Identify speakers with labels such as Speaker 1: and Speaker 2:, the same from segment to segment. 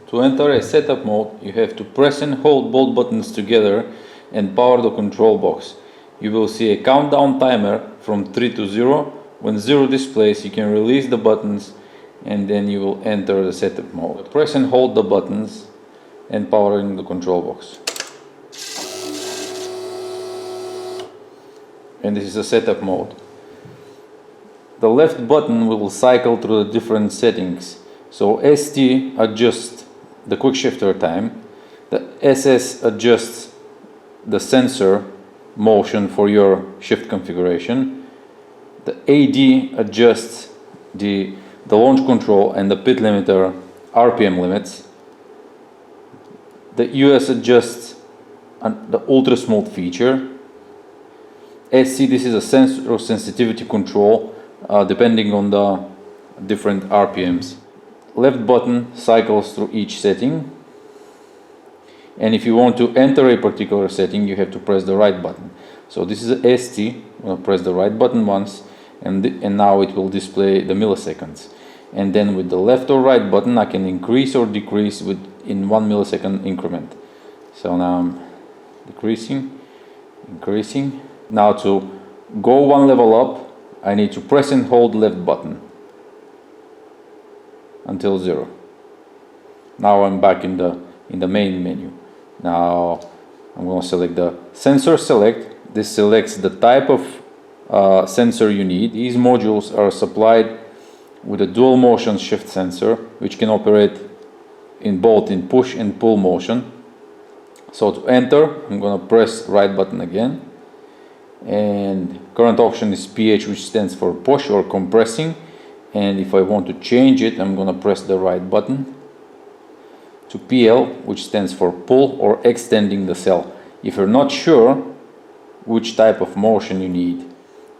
Speaker 1: To enter a setup mode, you have to press and hold both buttons together and power the control box. You will see a countdown timer from 3 to 0. When 0 displays, you can release the buttons and then you will enter the setup mode. Press and hold the buttons and powering the control box. And this is a setup mode. The left button will cycle through the different settings. So ST adjusts the quick shifter time, the SS adjusts the sensor motion for your shift configuration, the AD adjusts the launch control and the pit limiter RPM limits, the US adjusts the ultra smooth feature, SC, this is a sensor sensitivity control depending on the different RPMs. Left button cycles through each setting, and if you want to enter a particular setting, you have to press the right button. So this is a ST. I'm going to press the right button once, and now it will display the milliseconds. And then with the left or right button, I can increase or decrease in 1 millisecond increment. So now I'm decreasing, increasing. Now to go one level up, I need to press and hold left button until 0. Now I'm back in the main menu. Now I'm going to select the sensor select. This selects the type of sensor you need. These modules are supplied with a dual motion shift sensor, which can operate in both in push and pull motion. So to enter, I'm going to press right button again, and current option is PH, which stands for push or compressing. And if I want to change it, I'm going to press the right button, to PL, which stands for pull or extending the cell. If you're not sure which type of motion you need,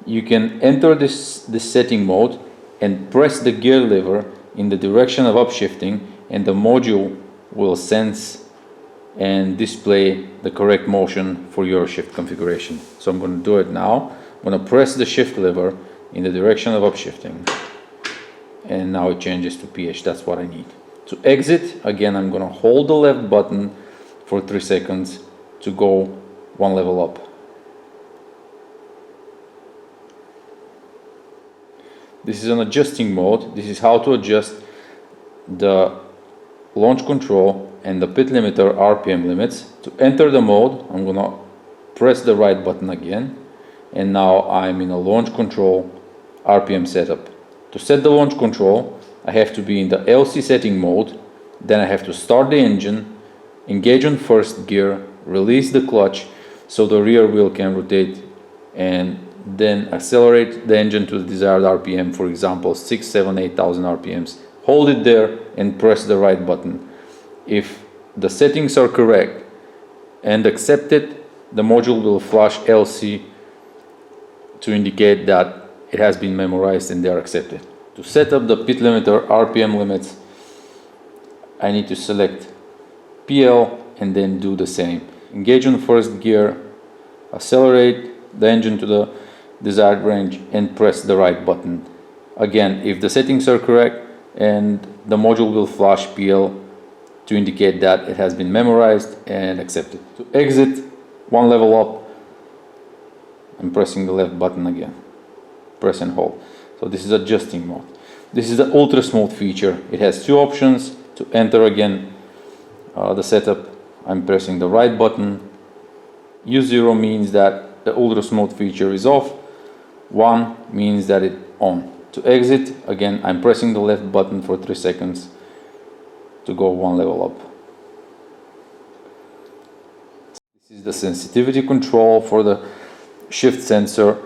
Speaker 1: you can enter this setting mode and press the gear lever in the direction of upshifting, and the module will sense and display the correct motion for your shift configuration. So I'm going to do it now. I'm going to press the shift lever in the direction of upshifting, and now it changes to PH. That's what I need. To exit, again, I'm going to hold the left button for 3 seconds to go one level up. This is an adjusting mode. This is how to adjust the launch control and the pit limiter RPM limits. To enter the mode, I'm going to press the right button again, and now I'm in a launch control RPM setup. To set the launch control, I have to be in the LC setting mode, then I have to start the engine, engage on first gear, release the clutch so the rear wheel can rotate, and then accelerate the engine to the desired RPM, for example 6, 7, 8,000 RPMs. Hold it there and press the right button. If the settings are correct and accepted, the module will flash LC to indicate that it has been memorized and they are accepted. To set up the pit limiter RPM limits, I need to select PL and then do the same. Engage on first gear, accelerate the engine to the desired range, and press the right button. Again, if the settings are correct, and the module will flash PL to indicate that it has been memorized and accepted. To exit one level up, I'm pressing the left button again. Press and hold. So this is adjusting mode. This is the ultra smooth feature. It has 2 options. To enter again the setup, I'm pressing the right button. U0 means that the ultra smooth feature is off. 1 means that it's on. To exit, again, I'm pressing the left button for 3 seconds to go one level up. This is the sensitivity control for the shift sensor,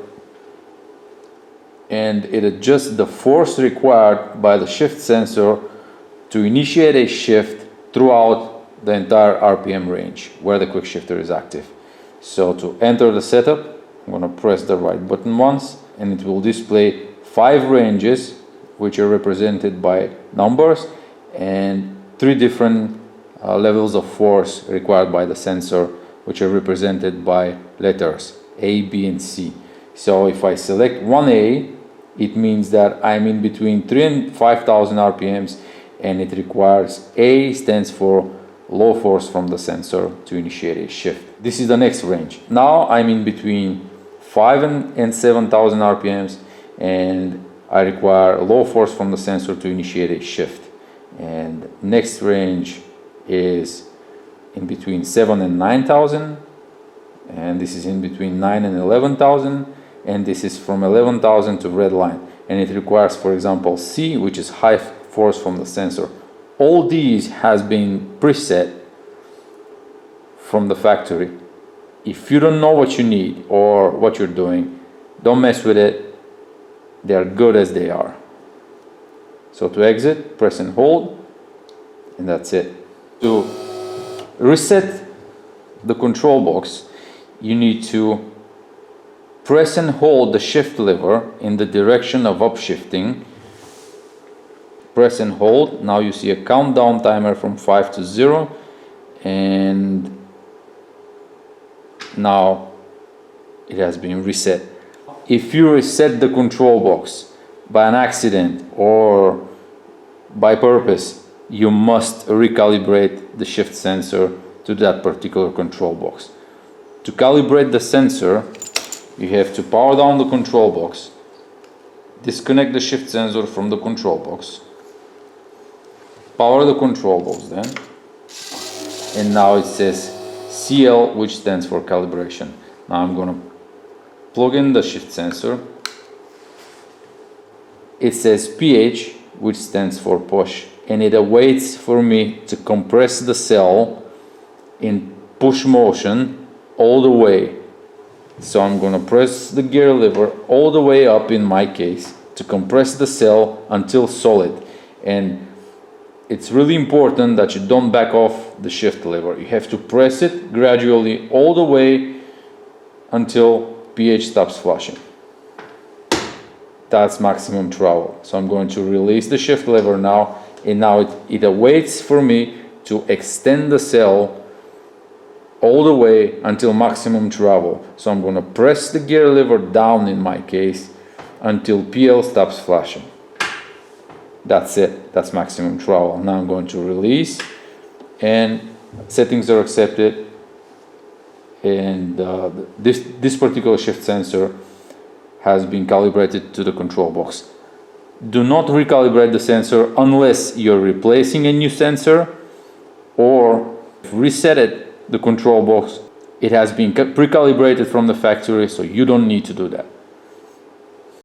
Speaker 1: and it adjusts the force required by the shift sensor to initiate a shift throughout the entire RPM range where the quick shifter is active. So to enter the setup, I'm going to press the right button once, and it will display 5 ranges which are represented by numbers and 3 different levels of force required by the sensor, which are represented by letters A, B and C. So if I select 1A, it means that I'm in between 3 and 5,000 RPMs, and it requires A stands for low force from the sensor to initiate a shift. This is the next range. Now I'm in between 5 and 7,000 RPMs, and I require low force from the sensor to initiate a shift. And next range is in between 7 and 9,000, and this is in between 9 and 11,000, and this is from 11,000 to red line, and it requires, for example, C, which is high force from the sensor. All these has been preset from the factory. If you don't know what you need or what you're doing, don't mess with it. They are good as they are. So to exit, press and hold, and that's it. To reset the control box, you need to press and hold the shift lever in the direction of upshifting. Press and hold. Now you see a countdown timer from 5 to 0, and now it has been reset. If you reset the control box by an accident or by purpose, you must recalibrate the shift sensor to that particular control box. To calibrate the sensor, you have to power down the control box, disconnect the shift sensor from the control box, power the control box then, and now it says CL, which stands for calibration. Now I'm gonna plug in the shift sensor. It says PH, which stands for push, and it awaits for me to compress the cell in push motion all the way. So I'm gonna press the gear lever all the way up, in my case, to compress the cell until solid. And it's really important that you don't back off the shift lever. You have to press it gradually all the way until PH stops flushing. That's maximum travel. So I'm going to release the shift lever now, and now it awaits for me to extend the cell all the way until maximum travel. So I'm going to press the gear lever down, in my case, until PL stops flashing. That's it. That's maximum travel. Now I'm going to release, and settings are accepted, and this particular shift sensor has been calibrated to the control box. Do not recalibrate the sensor unless you're replacing a new sensor or reset it, the control box. It has been pre-calibrated from the factory, so you don't need to do that.